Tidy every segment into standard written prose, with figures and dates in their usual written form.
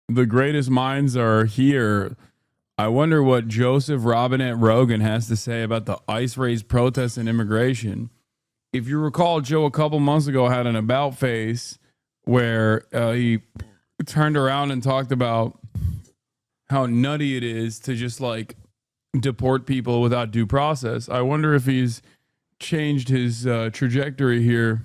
the greatest minds are here. I wonder what Joseph Robinette Rogan has to say about the ICE raised protests and immigration. If you recall, Joe a couple months ago had an about face where he turned around and talked about how nutty it is to just like deport people without due process. I wonder if he's changed his trajectory here.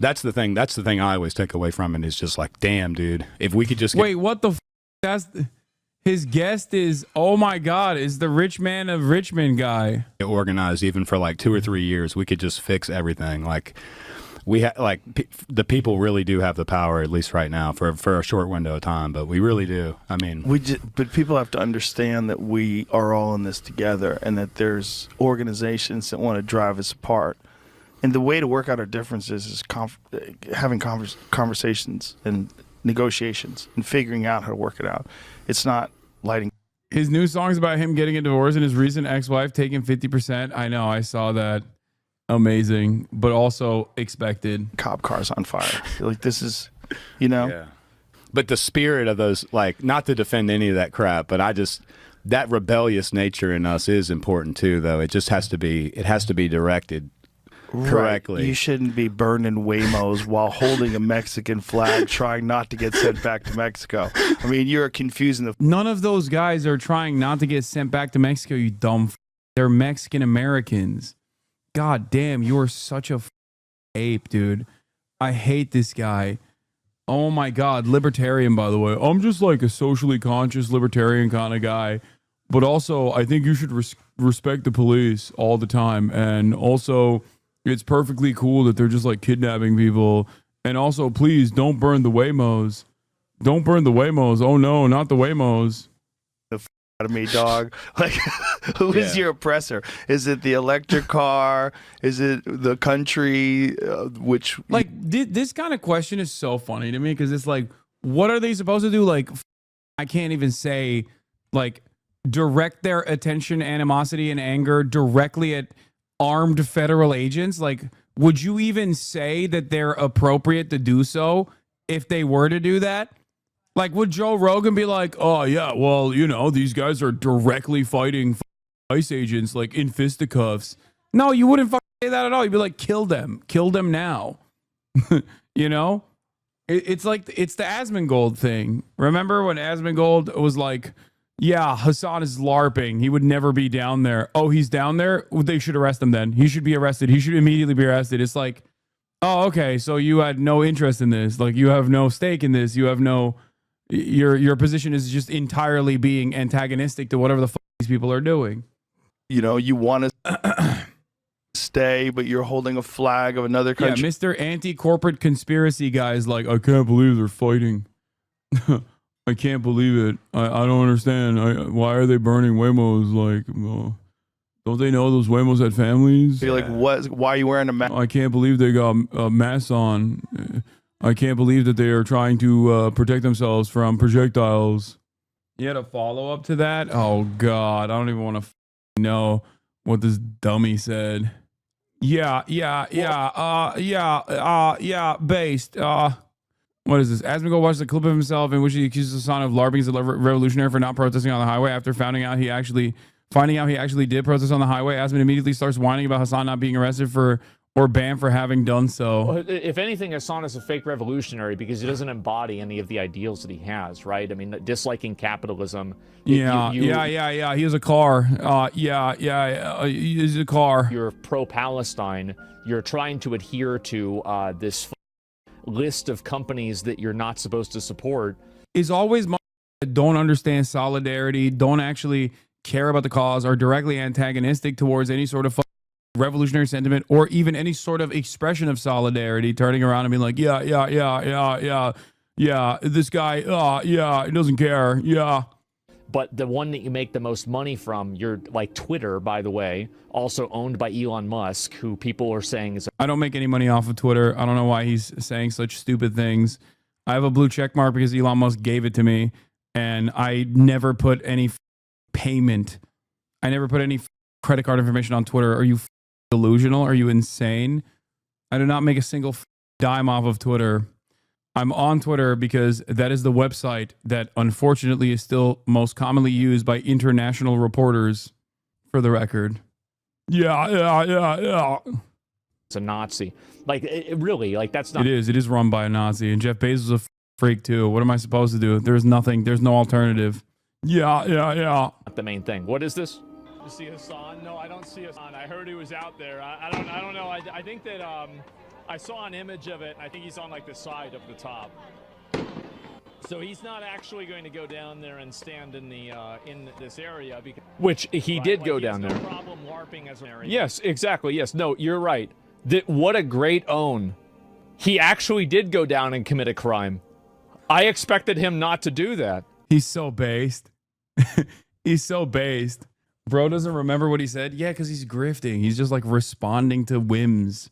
That's the thing. That's the thing I always take away from it is just like, damn, dude, if we could just wait, what the? That's his guest is. Oh my God, is the rich man of Richmond guy organized even for like 2 or 3 years? We could just fix everything. Like we the people really do have the power, at least right now, for a short window of time. But we really do. I mean, but people have to understand that we are all in this together, and that there's organizations that want to drive us apart. And the way to work out our differences is having conversations and negotiations and figuring out how to work it out. It's not lighting. His new song's about him getting a divorce and his recent ex-wife taking 50%. I know, I saw that. Amazing, but also expected. Cop cars on fire. Like, this is, you know. Yeah. But the spirit of those, like, not to defend any of that crap, but that rebellious nature in us is important too, though. It just has to be directed correctly. Right. You shouldn't be burning Waymos while holding a Mexican flag, trying not to get sent back to Mexico. I mean, you're confusing the. None of those guys are trying not to get sent back to Mexico, you dumb. They're Mexican Americans. God damn, you are such a ape, dude. I hate this guy. Oh my God, libertarian, by the way. I'm just like a socially conscious libertarian kind of guy. But also, I think you should respect the police all the time. And also, it's perfectly cool that they're just like kidnapping people. And also, please don't burn the Waymos. Don't burn the Waymos. Oh no, not the Waymos. The out of me, dog. Like, who is your oppressor? Is it the electric car? Is it the country? Which like this kind of question is so funny to me because it's like, what are they supposed to do? Like, I can't even say like direct their attention, animosity, and anger directly at armed federal agents. Like, would you even say that they're appropriate to do so if they were to do that? Like, would Joe Rogan be like, oh yeah, well, you know, these guys are directly fighting ICE agents like in fisticuffs? No, you wouldn't say that at all. You'd be like, kill them now. You know, it's like, it's the Asmongold thing. Remember when Asmongold was like, yeah, Hasan is LARPing. He would never be down there. Oh, he's down there? Well, they should arrest him then. He should be arrested. He should immediately be arrested. It's like, oh, okay, so you had no interest in this. Like, you have no stake in this. You have no, your position is just entirely being antagonistic to whatever the fuck these people are doing. You know, you want to stay, but you're holding a flag of another country. Yeah, Mr. Anti-Corporate Conspiracy guy is like, I can't believe they're fighting. I can't believe it. I don't understand. Why are they burning Waymos? Like, don't they know those Waymos had families? You're like, what? Why are you wearing a mask? I can't believe they got masks on. I can't believe that they are trying to protect themselves from projectiles. You had a follow-up to that? Oh, God. I don't even want to know what this dummy said. Yeah, based. What is this? Asmongold watched a clip of himself in which he accuses Hasan of LARPing as a revolutionary for not protesting on the highway. After finding out he actually did protest on the highway, Asmon immediately starts whining about Hasan not being arrested for or banned for having done so. Well, if anything, Hasan is a fake revolutionary because he doesn't embody any of the ideals that he has, right? I mean, disliking capitalism. He is a car. He's a car. You're pro-Palestine. You're trying to adhere to this list of companies that you're not supposed to support. Is always don't understand solidarity, don't actually care about the cause, are directly antagonistic towards any sort of revolutionary sentiment or even any sort of expression of solidarity, turning around and being like, yeah, this guy, he doesn't care, yeah. But the one that you make the most money from, you're like Twitter, by the way, also owned by Elon Musk, who people are saying is... I don't make any money off of Twitter. I don't know why he's saying such stupid things. I have a blue check mark because Elon Musk gave it to me, and I never put any payment. I never put any credit card information on Twitter. Are you delusional? Are you insane? I do not make a single dime off of Twitter. I'm on Twitter because that is the website that unfortunately is still most commonly used by international reporters, for the record. Yeah. It's a Nazi. Like, it really, like, that's not. It is run by a Nazi, and Jeff Bezos is a freak too. What am I supposed to do? There's no alternative. Yeah. Not the main thing. What is this? You see Hasan? No, I don't see Hasan. I heard he was out there. I don't know. I think that I saw an image of it. I think he's on like the side of the top. So he's not actually going to go down there and stand in the in this area because Which he did go down there. No problem LARPing as an area. Yes, exactly. Yes. No, you're right. What a great own. He actually did go down and commit a crime. I expected him not to do that. He's so based. He's so based. Bro doesn't remember what he said. Yeah, because he's grifting. He's just like responding to whims.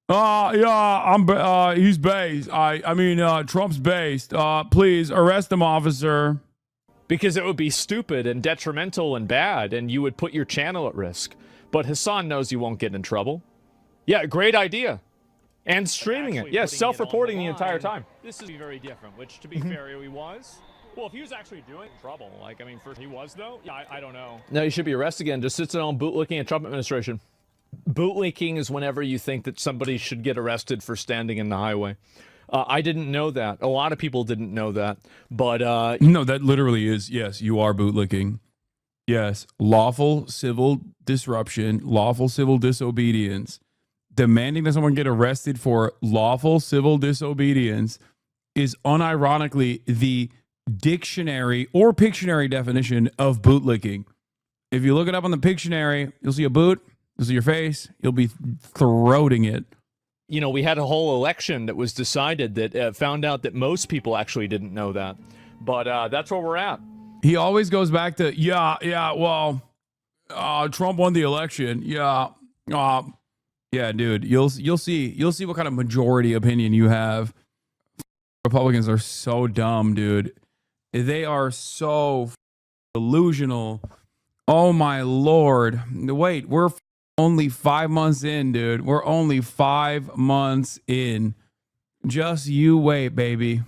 He's based. I mean, Trump's based. Please arrest him, officer. Because it would be stupid and detrimental and bad, and you would put your channel at risk. But Hasan knows you won't get in trouble. Yeah, great idea. And streaming it. Yes, self-reporting the entire time. This is very different, which to be fair, he was. Well, if he was actually doing trouble, like, I mean, first he was, though? Yeah, I don't know. No, you should be arrested again. Just sits on bootlicking a Trump administration. Bootlicking is whenever you think that somebody should get arrested for standing in the highway. I didn't know that. A lot of people didn't know that. But no, that literally is, yes, you are bootlicking. Yes, lawful civil disruption, lawful civil disobedience. Demanding that someone get arrested for lawful civil disobedience is unironically the dictionary or Pictionary definition of bootlicking. If you look it up on the Pictionary, you'll see a boot, you'll see your face, you'll be throating it. You know, we had a whole election that was decided that found out that most people actually didn't know that. But that's where we're at. He always goes back to, Trump won the election. Yeah, dude, you'll see what kind of majority opinion you have. Republicans are so dumb, dude. They are so delusional. Oh my Lord. Wait, we're only 5 months in, dude. We're only 5 months in. Just you wait, baby.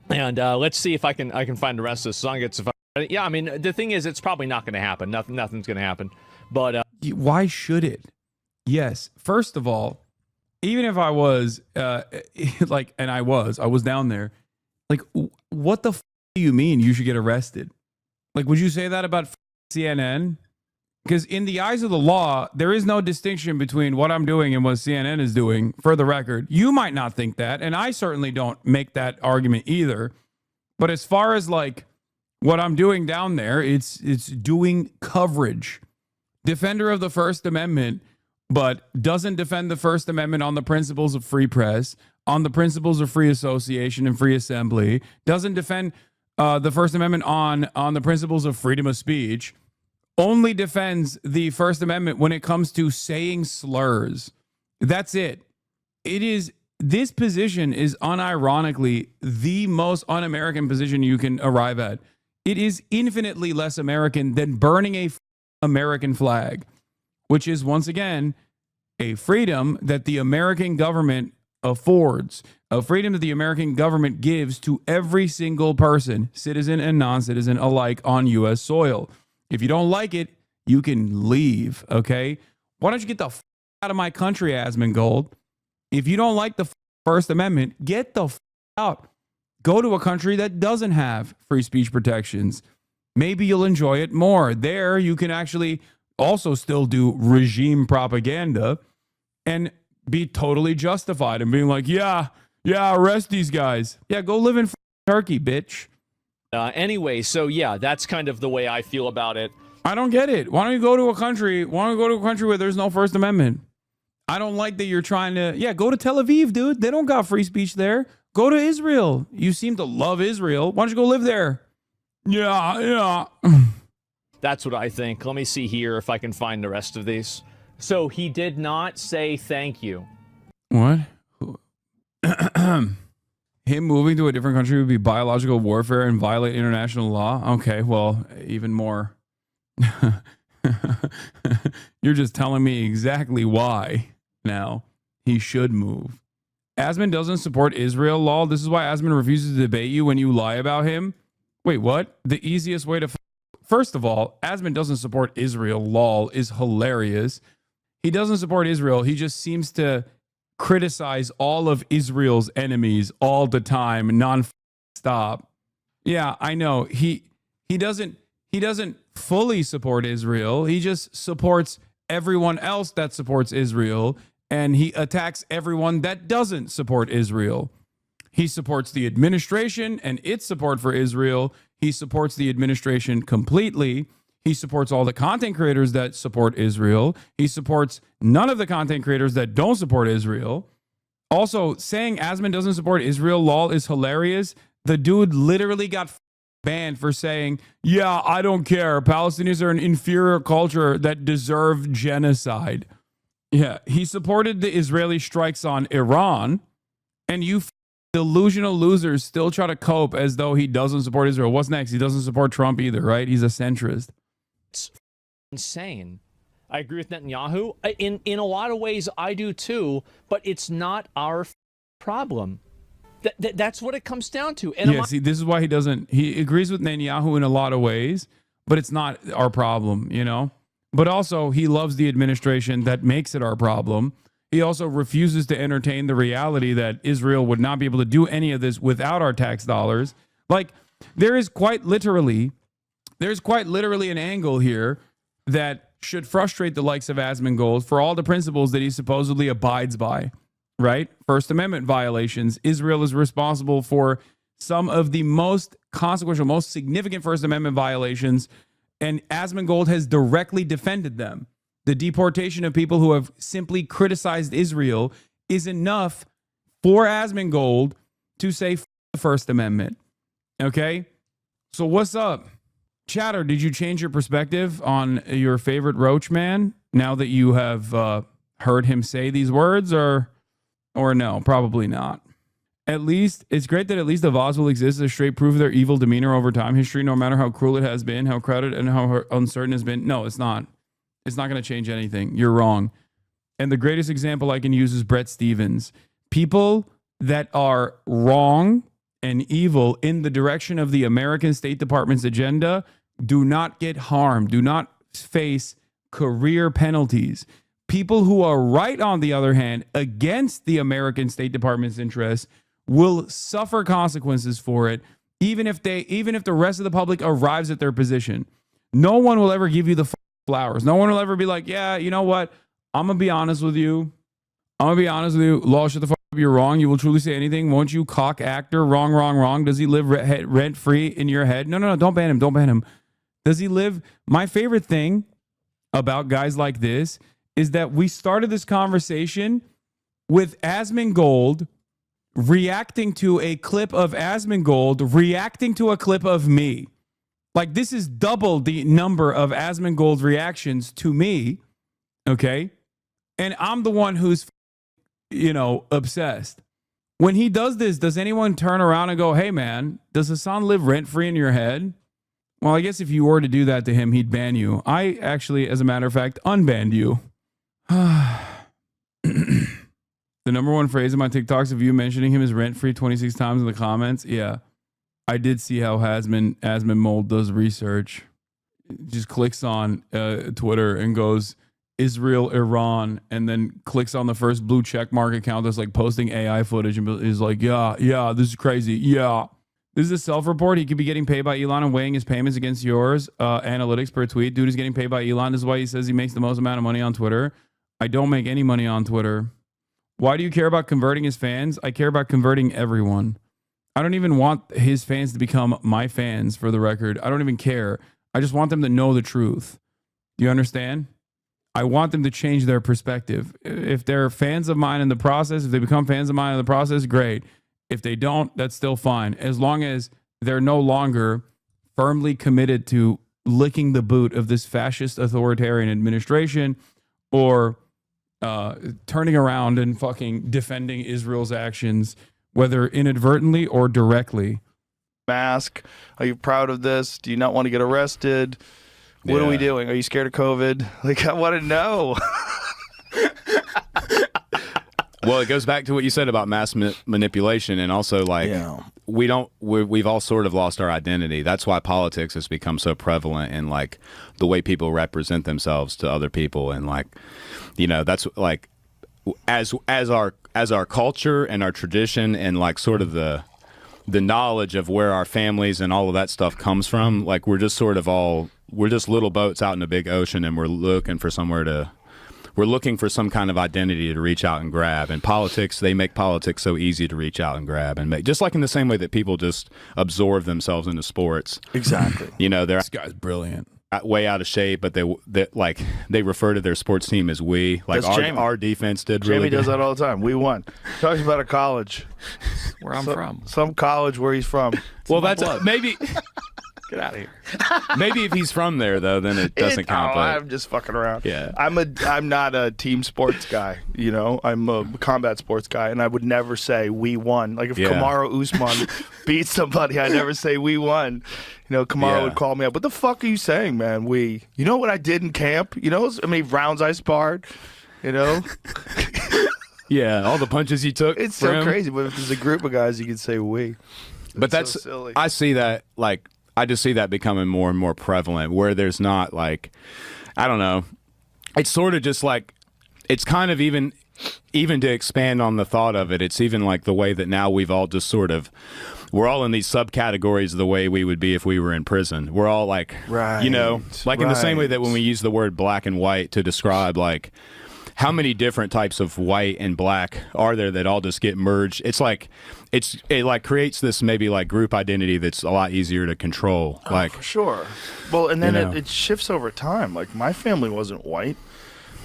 And let's see if I can find the rest of the song. Yeah, I mean, the thing is, it's probably not going to happen. Nothing's going to happen. But why should it? Yes. First of all, even if I was and I was down there, like, what the do you mean you should get arrested? Like, would you say that about CNN? Because in the eyes of the law, there is no distinction between what I'm doing and what CNN is doing, for the record. You might not think that, and I certainly don't make that argument either. But as far as like what I'm doing down there, it's doing coverage. Defender of the First Amendment, but doesn't defend the First Amendment on the principles of free press, on the principles of free association and free assembly, doesn't defend the First Amendment on the principles of freedom of speech, only defends the First Amendment when it comes to saying slurs. That's it. This position is unironically the most un-American position you can arrive at. It is infinitely less American than burning a American flag, which is, once again, a freedom that the American government affords, a freedom that the American government gives to every single person, citizen and non-citizen alike, on U.S. soil. If you don't like it, you can leave, okay? Why don't you get the out of my country, Asmongold? If you don't like the First Amendment, get the out. Go to a country that doesn't have free speech protections. Maybe you'll enjoy it more. There, you can actually also still do regime propaganda and be totally justified and being like, yeah, arrest these guys. Yeah, go live in Turkey, bitch. Anyway, so yeah, that's kind of the way I feel about it. I don't get it. Why don't you go to a country? Why don't you go to a country where there's no First Amendment? I don't like that you're trying to, go to Tel Aviv, dude. They don't got free speech there. Go to Israel. You seem to love Israel. Why don't you go live there? Yeah. That's what I think. Let me see here if I can find the rest of these. So he did not say thank you. What? Him moving to a different country would be biological warfare and violate international law? Okay, well, even more. You're just telling me exactly why now he should move. Asmon doesn't support Israel, lol. This is why Asmon refuses to debate you when you lie about him. Wait, what? The easiest way to... First of all, Asmon doesn't support Israel, lol, is hilarious. He doesn't support Israel. He just seems to criticize all of Israel's enemies all the time, non-stop. Yeah, I know. He doesn't fully support Israel. He just supports everyone else that supports Israel, and he attacks everyone that doesn't support Israel. He supports the administration and its support for Israel. He supports the administration completely. He supports all the content creators that support Israel. He supports none of the content creators that don't support Israel. Also, saying Asmon doesn't support Israel, lol, is hilarious. The dude literally got banned for saying, yeah, I don't care. Palestinians are an inferior culture that deserve genocide. Yeah, he supported the Israeli strikes on Iran, and you delusional losers still try to cope as though he doesn't support Israel. What's next? He doesn't support Trump either, right? He's a centrist. It's insane. I agree with Netanyahu. In a lot of ways, I do too, but it's not our problem. That's what it comes down to. And yeah, see, this is why he agrees with Netanyahu in a lot of ways, but it's not our problem, you know? But also, he loves the administration that makes it our problem. He also refuses to entertain the reality that Israel would not be able to do any of this without our tax dollars. Like, there's quite literally an angle here that should frustrate the likes of Asmongold for all the principles that he supposedly abides by, right? First Amendment violations. Israel is responsible for some of the most consequential, most significant First Amendment violations, and Asmongold has directly defended them. The deportation of people who have simply criticized Israel is enough for Asmongold to say the First Amendment. Okay? So what's up? Chatter, did you change your perspective on your favorite Roach man now that you have heard him say these words, or no? Probably not. At least, it's great that at least the Vaz will exist as straight proof of their evil demeanor over time. History, no matter how cruel it has been, how crowded and how uncertain it's been. No, it's not. It's not going to change anything. You're wrong. And the greatest example I can use is Brett Stevens. People that are wrong and evil in the direction of the American State Department's agenda do not get harmed, do not face career penalties. People who are right, on the other hand, against the American State Department's interests will suffer consequences for it, even if the rest of the public arrives at their position. No one will ever give you the flowers. No one will ever be like, yeah, you know what? I'm going to be honest with you. Law, shut the fuck up. You're wrong. You will truly say anything. Won't you, cock actor? Wrong. Does he live rent-free in your head? No. Don't ban him. Does he live? My favorite thing about guys like this is that we started this conversation with Asmongold reacting to a clip of Asmongold reacting to a clip of me. Like, this is double the number of Asmongold reactions to me, okay? And I'm the one who's, obsessed. When he does this, does anyone turn around and go, hey, man, does Hasan live rent-free in your head? Well, I guess if you were to do that to him, he'd ban you. I actually, as a matter of fact, unbanned you. The number one phrase in my TikToks of you mentioning him is rent-free 26 times in the comments. Yeah. I did see how Asmongold does research. Just clicks on Twitter and goes Israel, Iran, and then clicks on the first blue check mark account that's like posting AI footage and is like, yeah, this is crazy. Yeah. This is a self-report. He could be getting paid by Elon and weighing his payments against yours. Analytics per tweet. Dude is getting paid by Elon. This is why he says he makes the most amount of money on Twitter. I don't make any money on Twitter. Why do you care about converting his fans? I care about converting everyone. I don't even want his fans to become my fans, for the record. I don't even care. I just want them to know the truth. You understand? I want them to change their perspective. If they're fans of mine in the process, if they become fans of mine in the process, great. If they don't, that's still fine. As long as they're no longer firmly committed to licking the boot of this fascist authoritarian administration or turning around and fucking defending Israel's actions, whether inadvertently or directly. Mask. Are you proud of this? Do you not want to get arrested? What are we doing? Are you scared of COVID? Like, I want to know. Well, it goes back to what you said about mass manipulation, and also like we've all sort of lost our identity. That's why politics has become so prevalent in like the way people represent themselves to other people, and like, you know, that's like as our culture and our tradition and like sort of the knowledge of where our families and all of that stuff comes from. Like we're just sort of we're just little boats out in a big ocean, and we're looking for some kind of identity to reach out and grab. And politics, they make politics so easy to reach out and grab and make, just like in the same way that people just absorb themselves into sports. Exactly. You know, they're This guy's brilliant. way out of shape, but they refer to their sports team as we. Like our defense did really Jamie good. does that all the time. We won. Talks about a college. Where I'm from. Some college where he's from. Well, that's maybe. Get out of here. Maybe if he's from there, though, then it doesn't count. But I'm just fucking around. Yeah. I'm not a team sports guy. You know, I'm a combat sports guy, and I would never say we won. Like if Kamaru Usman beats somebody, I never say we won. You know, Kamaru would call me up. What the fuck are you saying, man? We. You know what I did in camp? You know how many rounds I sparred? You know. Yeah, all the punches he took. It's so crazy. But if there's a group of guys, you can say we. But that's so silly. I see that like. I just see that becoming more and more prevalent where there's not like, I don't know. It's sort of just like, it's kind of even to expand on the thought of it. It's even like the way that now we've all just sort of, we're all in these subcategories the way we would be if we were in prison. We're all like, you know, like in the same way that when we use the word black and white to describe like, how many different types of white and black are there that all just get merged? It's like it like creates this maybe like group identity that's a lot easier to control. Like for sure. Well, and then you know. it shifts over time. Like my family wasn't white.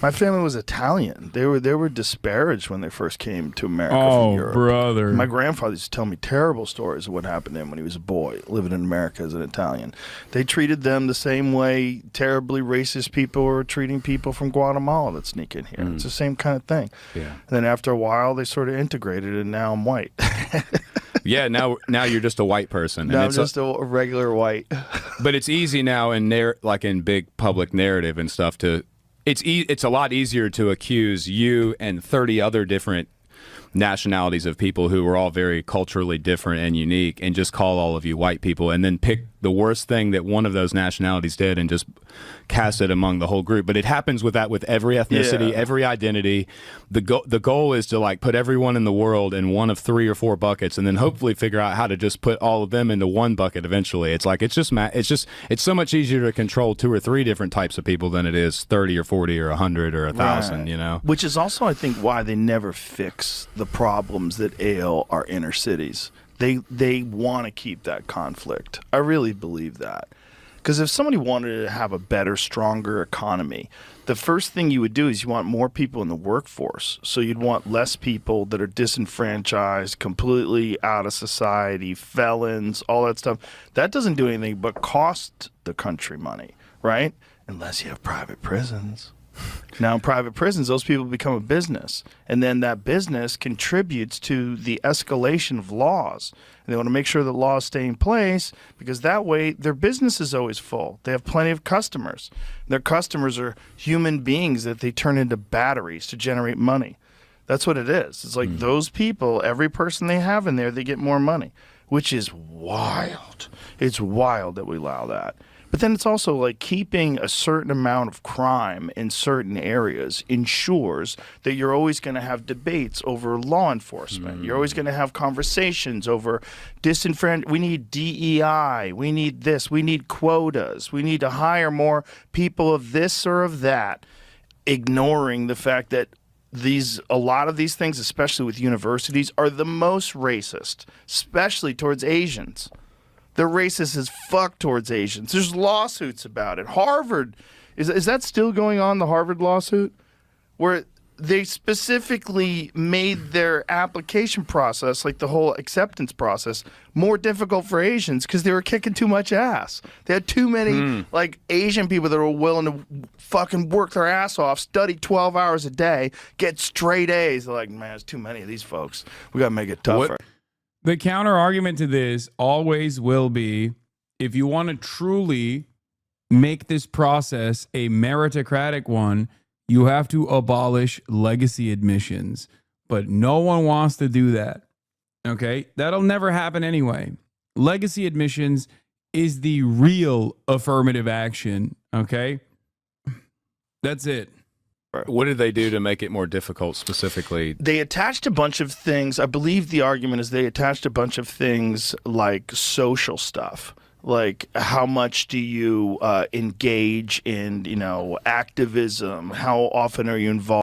My family was Italian. They were disparaged when they first came to America from Europe. Brother. My grandfather used to tell me terrible stories of what happened to him when he was a boy living in America as an Italian. They treated them the same way terribly racist people were treating people from Guatemala that sneak in here. It's the same kind of thing. Yeah. And then after a while, they sort of integrated, and now I'm white. Yeah, now you're just a white person. Now And I'm it's just a regular white. but it's easy now in like in big public narrative and stuff to. It's a lot easier to accuse you and 30 other different nationalities of people who are all very culturally different and unique and just call all of you white people and then pick the worst thing that one of those nationalities did and just cast it among the whole group. But it happens with every ethnicity, every identity. The goal is to like put everyone in the world in one of 3 or 4 buckets and then hopefully figure out how to just put all of them into one bucket eventually. It's like it's so much easier to control 2 or 3 different types of people than it is 30 or 40 or 100 or 1,000, you know. Which is also I think why they never fix the problems that ail our inner cities. They want to keep that conflict. I really believe that. Because if somebody wanted to have a better, stronger economy, the first thing you would do is you want more people in the workforce. So you'd want less people that are disenfranchised, completely out of society, felons, all that stuff. That doesn't do anything but cost the country money, right? Unless you have private prisons. Now, in private prisons, those people become a business, and then that business contributes to the escalation of laws. And they want to make sure that laws stay in place because that way their business is always full. They have plenty of customers. Their customers are human beings that they turn into batteries to generate money. That's what it is. It's like those people, every person they have in there, they get more money, which is wild. It's wild that we allow that. But then it's also like keeping a certain amount of crime in certain areas ensures that you're always going to have debates over law enforcement. You're always going to have conversations over disenfranchisement. We need DEI. We need this. We need quotas. We need to hire more people of this or of that, ignoring the fact that a lot of these things, especially with universities, are the most racist, especially towards Asians. They're racist as fuck towards Asians. There's lawsuits about it. Harvard, is that still going on, the Harvard lawsuit? Where they specifically made their application process, like the whole acceptance process, more difficult for Asians because they were kicking too much ass. They had too many like Asian people that were willing to fucking work their ass off, study 12 hours a day, get straight A's. They're like, man, there's too many of these folks. We got to make it tougher. The counter argument to this always will be, if you want to truly make this process a meritocratic one, you have to abolish legacy admissions. but no one wants to do that. Okay? That'll never happen anyway. Legacy admissions is the real affirmative action. Okay? That's it. What did they do to make it more difficult specifically? They attached a bunch of things. I believe the argument is they attached a bunch of things like social stuff. Like, how much do you engage in, activism? How often are you involved?